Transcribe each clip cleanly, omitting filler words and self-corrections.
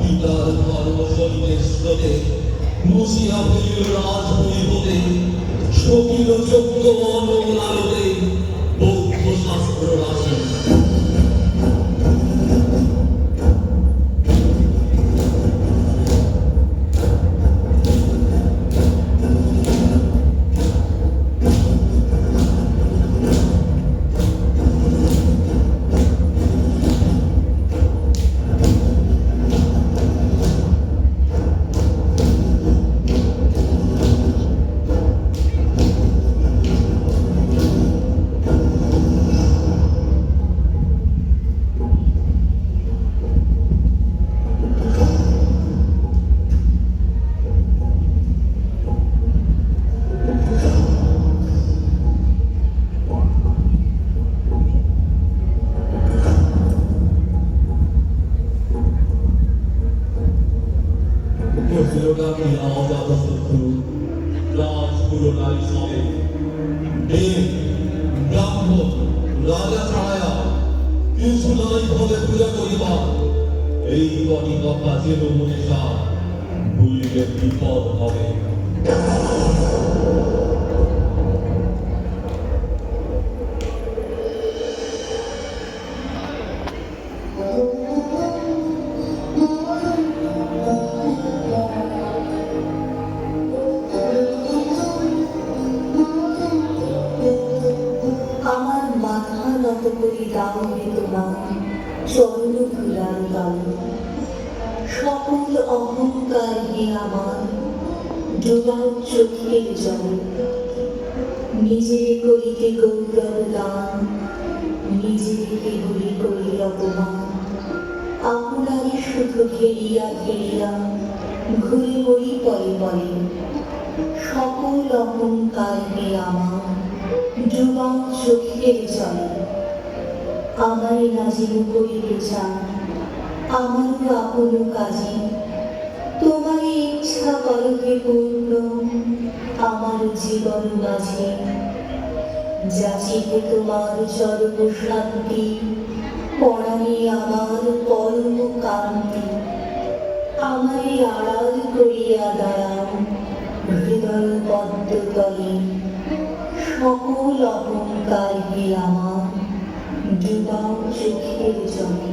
Kita harus melalui soliditas যখন রাজা ছাড়ায়া কিছু নাই ভাবে পূজা করিবা, এই কটি কথা যেন মনীষা ভুলিলে বিপদ হবে। আমার মাথা নত করি দাও হে তোমার চরণ ধুলার গান, সকল অহংকার হে আমার ডুবাও চোখের জল। নিজের করিতে গৌরব দান, নিজের কেবলি করি অপমান, আপনারই শুধু ঘেরিয়া ঘেরিয়া ঘুরে মরি পরে পরে। সকল অহংকার হে আমার ডুবাও চোখের জলে। আমারে নাজিল করিতে চান আমারও আপন কাজে, তোমার ইচ্ছা করো হে পূর্ণ আমার জীবন মাঝে। যাচিতে তোমার চরম শান্তি, পরাণে আমার পরম কান্তি। আমারে আড়াল করিয়া দাঁড়াও হৃদয় পদ্মতলে, সকল অহংকার হে আমার ডুবাও চোখের জলে।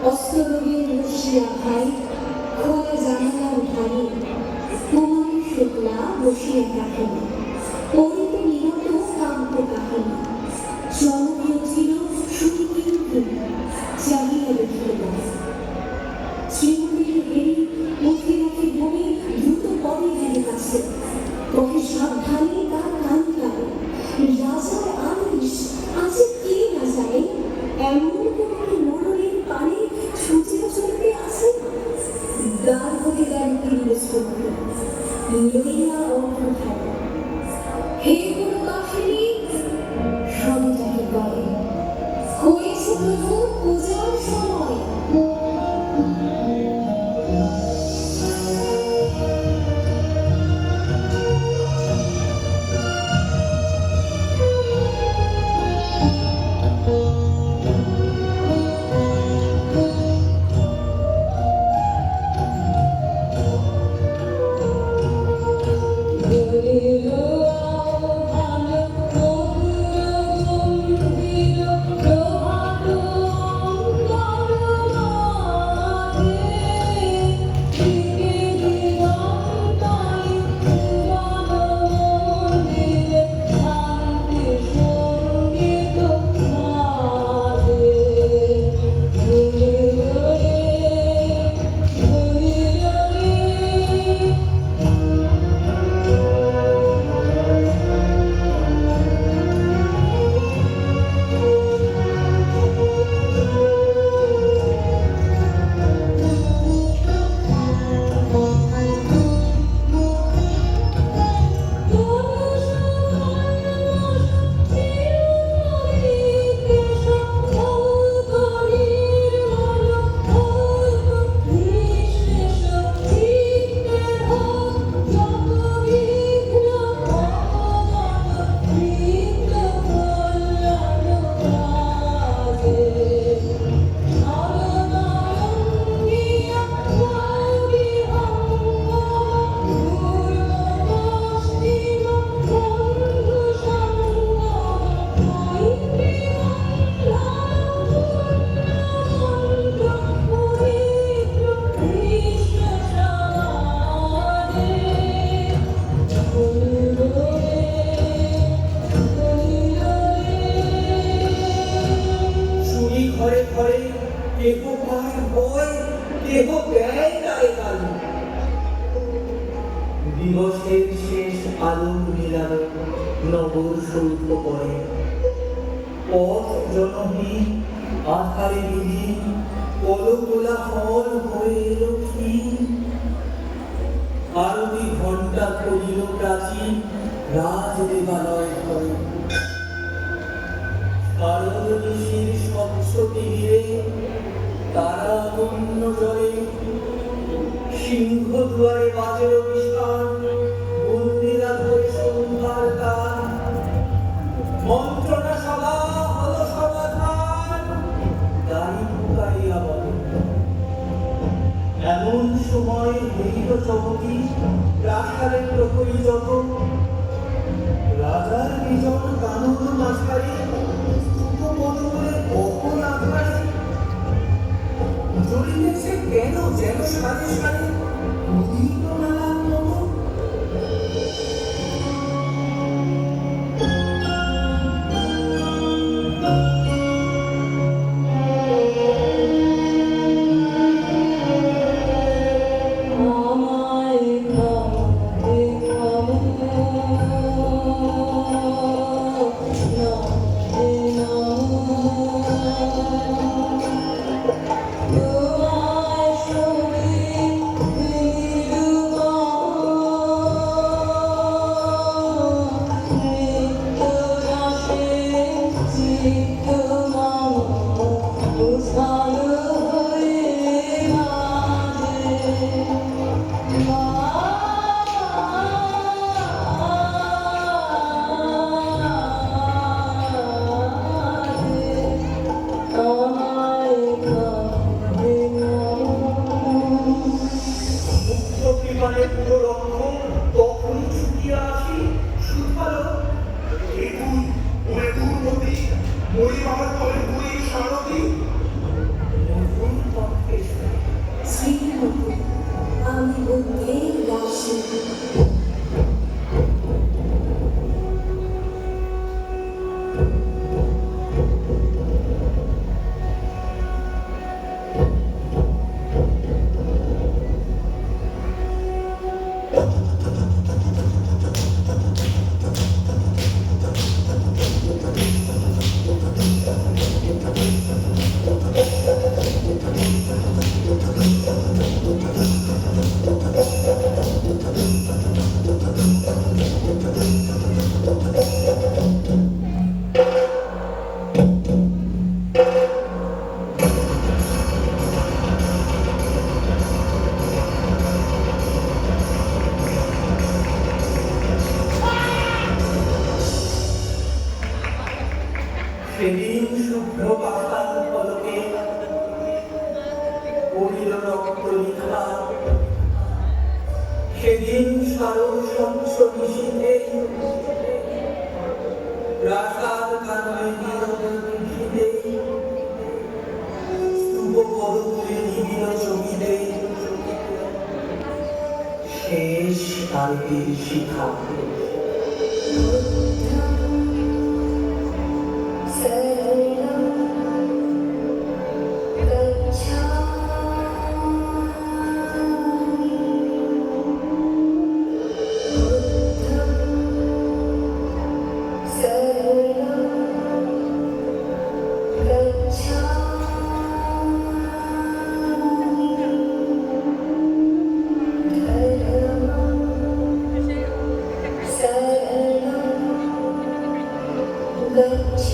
অস্ত্র রোগের বসিয়া ভাই খোলা জানালার ধারে কুমারী শুক্লা বসিয়া থাকেন পড়িতে নিরত কান্ত কাহিনী জনপ্রিয় ছিল শুধু কিন্তু চাহিয়া দেখিল শ্রীমন্দিরে এড়ি মুখে রাখি বলে দ্রুত পদে গেলে কাছে কহে সাবধানে তার কান কানে রাজার আদেশ আছে কে না জানে এমন কোনো মরণের পানে ছুটিয়া চলতে আসে দ্বার হতে গেল লইয়া অর্থ থাকে হে কোনো কাহিনী সবে তাকে বলে হয়েছে প্রভু পূজার সময় দিবসের শেষ আলো মিলানো নগর সৌধ পরে পথ জনহীন আধারে বিহীন কলকোলা হল হয়ে এলো ক্ষীণ আরতি ঘণ্টা করিল প্রাচীন রাজ দেবালয় ঘরে কারণ নিশির স্বচ্ছ তীরে তারা অন্য জলে সিংহ দুয়ারে বাজের বিস্তার বন্দিরা ধরে সন্ধ্যার গান মন্ত্রণা সভা হলো সমাধান দাঁড়ি পুকারিয়া বলে এমন সময় হইল চমকি প্রাসাদের প্রহরী যত রাজার বিজন কানন মাঝারি স্তূপমণ্ডলে কখন আধারে জ্বলিতেছে কেন যেন সাথে সাথে উদিত মেলার মতো পড়িল রক্ত নিখার সেদিন সারল স্বচ্ছ নিশীথে প্রাসাদ কাননে নীরবে পৃথিবীতে স্তূপ পদগুলি নিবিড় চকিতে শেষ আরতির শিখা Gacchami